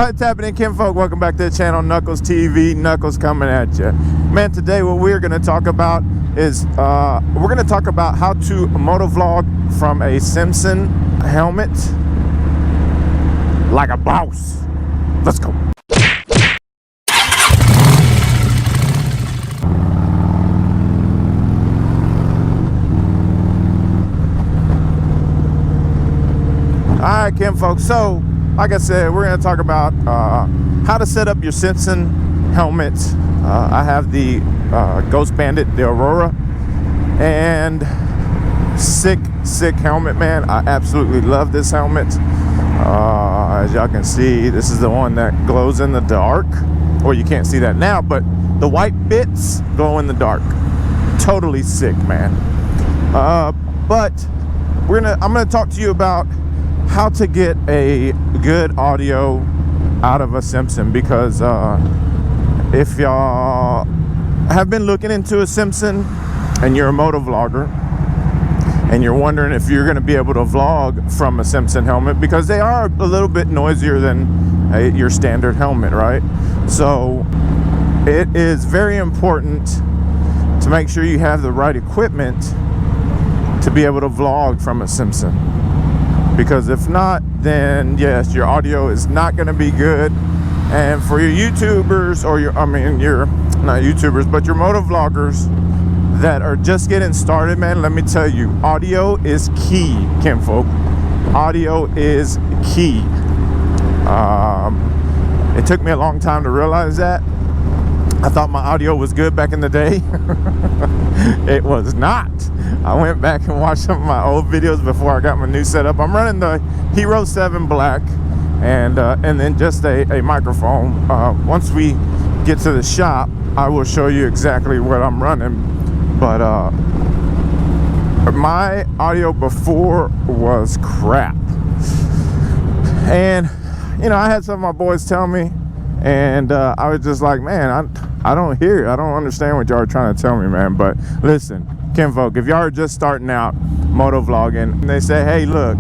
What's happening, kinfolk? Welcome back to the channel, Knuckles TV. Knuckles coming at you, man. Today what we're going to talk about is we're going to talk about how to motovlog from a SIMPSON helmet like a boss. Let's go. Alright, kinfolk, so like I said, we're going to talk about how to set up your SIMPSON helmet. I have the Ghost Bandit, the Aurora, and sick helmet, man. I absolutely love this helmet. As y'all can see, this is the one that glows in the dark. Or you can't see that now, but the white bits glow in the dark. Totally sick, man. But I'm gonna talk to you about how to get a good audio out of a SIMPSON, because if y'all have been looking into a SIMPSON and you're a motovlogger and you're wondering if you're going to be able to vlog from a SIMPSON helmet, because they are a little bit noisier than your standard helmet, right? So it is very important to make sure you have the right equipment to be able to vlog from a SIMPSON. Because if not, then yes, your audio is not going to be good. And for your YouTubers, or your not YouTubers, but your motovloggers that are just getting started, man, let me tell you, audio is key, kinfolk. Audio is key. It took me a long time to realize that. I thought my audio was good back in the day. It was not. I went back and watched some of my old videos before I got my new setup. I'm running the Hero 7 Black and then just a microphone. Once we get to the shop, I will show you exactly what I'm running. But my audio before was crap. And, you know, I had some of my boys tell me, and I was just like, man, I don't hear it. I don't understand what y'all are trying to tell me, man. But listen, kinfolk, if y'all are just starting out motovlogging and they say, hey, look,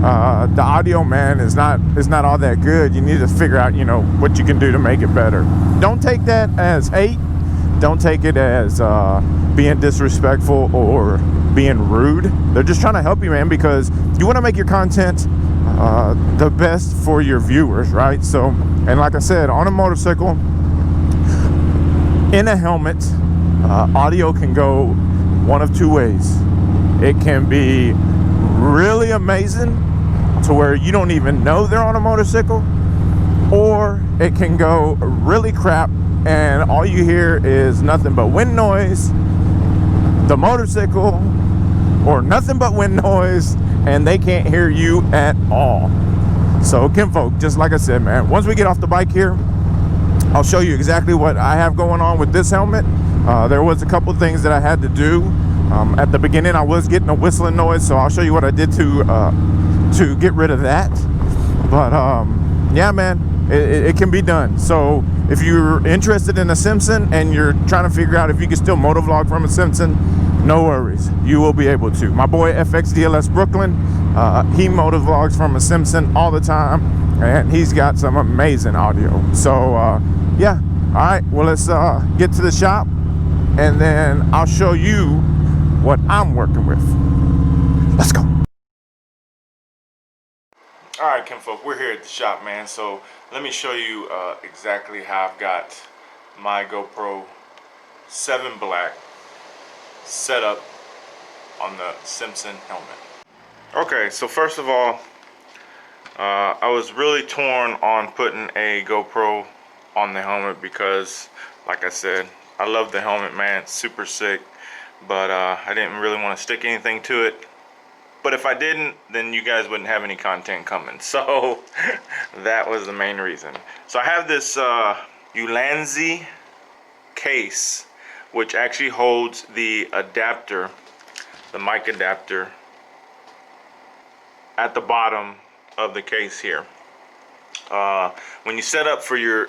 the audio, man, is not all that good, you need to figure out, you know, what you can do to make it better. Don't take that as hate. Don't take it as being disrespectful or being rude. They're just trying to help you, man, because you want to make your content the best for your viewers, right? So, and like I said, on a motorcycle, in a helmet, audio can go one of two ways. It can be really amazing to where you don't even know they're on a motorcycle, or it can go really crap and all you hear is nothing but wind noise, the motorcycle, or nothing but wind noise, and they can't hear you at all. So kinfolk, just like I said, man, once we get off the bike here, I'll show you exactly what I have going on with this helmet. There was a couple things that I had to do. At the beginning, I was getting a whistling noise, so I'll show you what I did to get rid of that. But yeah, man, it can be done. So if you're interested in a SIMPSON and you're trying to figure out if you can still motovlog from a SIMPSON, no worries, you will be able to. My boy FXDLS Brooklyn, he motovlogs from a SIMPSON all the time, and he's got some amazing audio. So yeah, all right, well, let's get to the shop, and then I'll show you what I'm working with. Let's go. All right, kinfolk, we're here at the shop, man. So let me show you exactly how I've got my GoPro 7 Black set up on the SIMPSON helmet. Okay, so first of all, I was really torn on putting a GoPro on the helmet because, like I said, I love the helmet, man. It's super sick, but I didn't really want to stick anything to it. But if I didn't, then you guys wouldn't have any content coming. So that was the main reason. So I have this Ulanzi case, which actually holds the adapter, the mic adapter, at the bottom of the case here. When you set up for your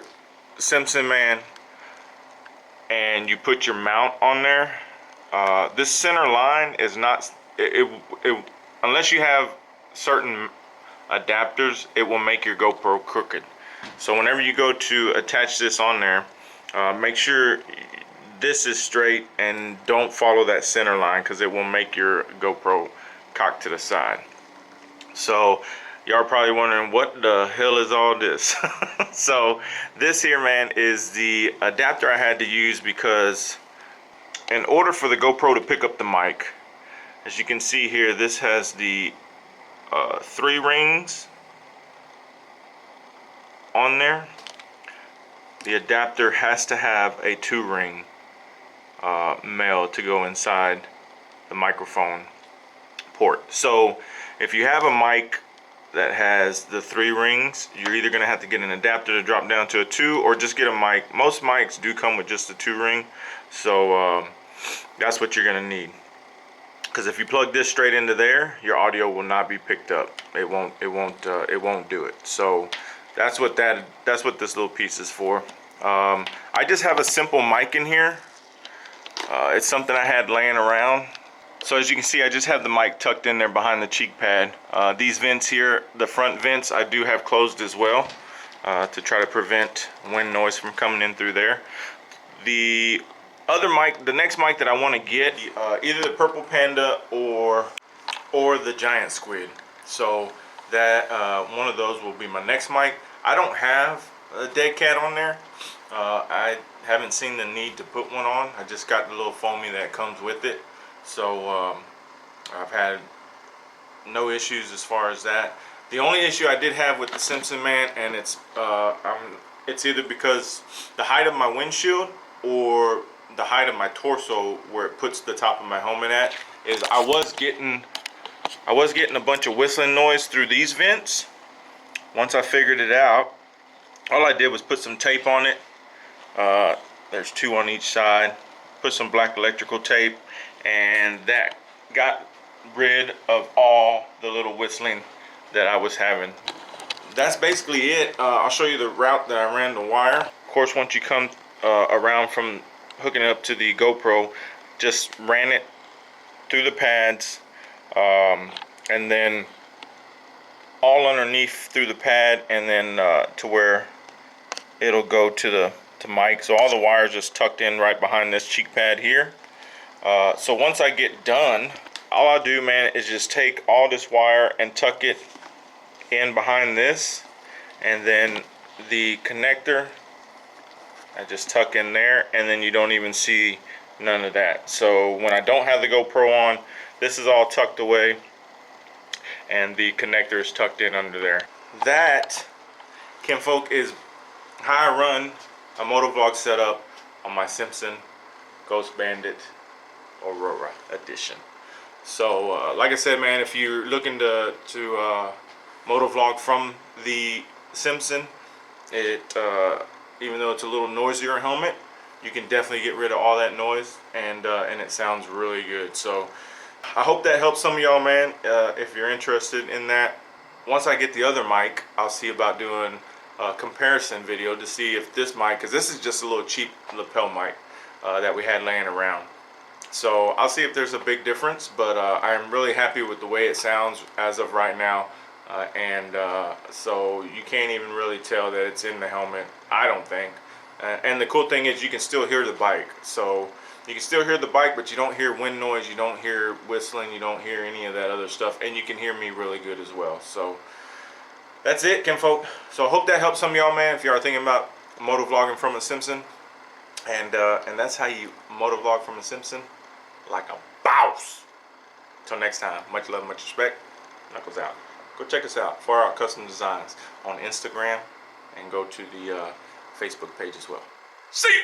SIMPSON, man, and you put your mount on there, this center line is not, unless you have certain adapters, it will make your GoPro crooked. So whenever you go to attach this on there, make sure this is straight and don't follow that center line, because it will make your GoPro cock to the side. So y'all are probably wondering, what the hell is all this? So this here, man, is the adapter I had to use, because in order for the GoPro to pick up the mic, as you can see here, this has the 3 rings on there. The adapter has to have a 2-ring male to go inside the microphone port. So if you have a mic that has the 3 rings, you're either going to have to get an adapter to drop down to a 2, or just get a mic. Most mics do come with just a 2-ring, so that's what you're going to need. Because if you plug this straight into there, your audio will not be picked up. It won't do it. So that's what this little piece is for. I just have a simple mic in here. It's something I had laying around. So as you can see, I just have the mic tucked in there behind the cheek pad. These vents here, the front vents, I do have closed as well, to try to prevent wind noise from coming in through there. The other mic, the next mic that I want to get, either the Purple Panda or the Giant Squid. So that one of those will be my next mic. I don't have a dead cat on there. I haven't seen the need to put one on. I just got the little foamy that comes with it. So I've had no issues as far as that. The only issue I did have with the Simpson, man, and it's either because the height of my windshield or the height of my torso, where it puts the top of my helmet at, is I was getting a bunch of whistling noise through these vents. Once I figured it out, all I did was put some tape on it. There's 2 on each side. Put some black electrical tape, and that got rid of all the little whistling that I was having. That's basically it. I'll show you the route that I ran the wire. Of course, once you come around from hooking it up to the GoPro, just ran it through the pads, and then all underneath through the pad, and then to where it'll go to mic. So all the wires just tucked in right behind this cheek pad here. So once I get done, all I'll do, man, is just take all this wire and tuck it in behind this, and then the connector I just tuck in there, and then you don't even see none of that. So when I don't have the GoPro on, this is all tucked away, and the connector is tucked in under there. That, kinfolk, is how I run a motovlog setup on my Simpson Ghost Bandit Aurora Edition. So like I said, man, if you're looking to motovlog from the Simpson, even though it's a little noisier helmet, you can definitely get rid of all that noise, and it sounds really good. So I hope that helps some of y'all, man. If you're interested in that, once I get the other mic, I'll see about doing a comparison video to see if this mic, because this is just a little cheap lapel mic that we had laying around. So I'll see if there's a big difference, but I'm really happy with the way it sounds as of right now. So you can't even really tell that it's in the helmet, I don't think. And the cool thing is you can still hear the bike. So you can still hear the bike, but you don't hear wind noise, you don't hear whistling, you don't hear any of that other stuff, and you can hear me really good as well. So that's it, kinfolk. So I hope that helps some of y'all, man, if you are thinking about motovlogging from a Simpson. And that's how you motovlog from a Simpson, like a boss. Until next time, much love, much respect. Knuckles out. Go check us out, Far Out Custom Designs, on Instagram, and go to the Facebook page as well. See ya!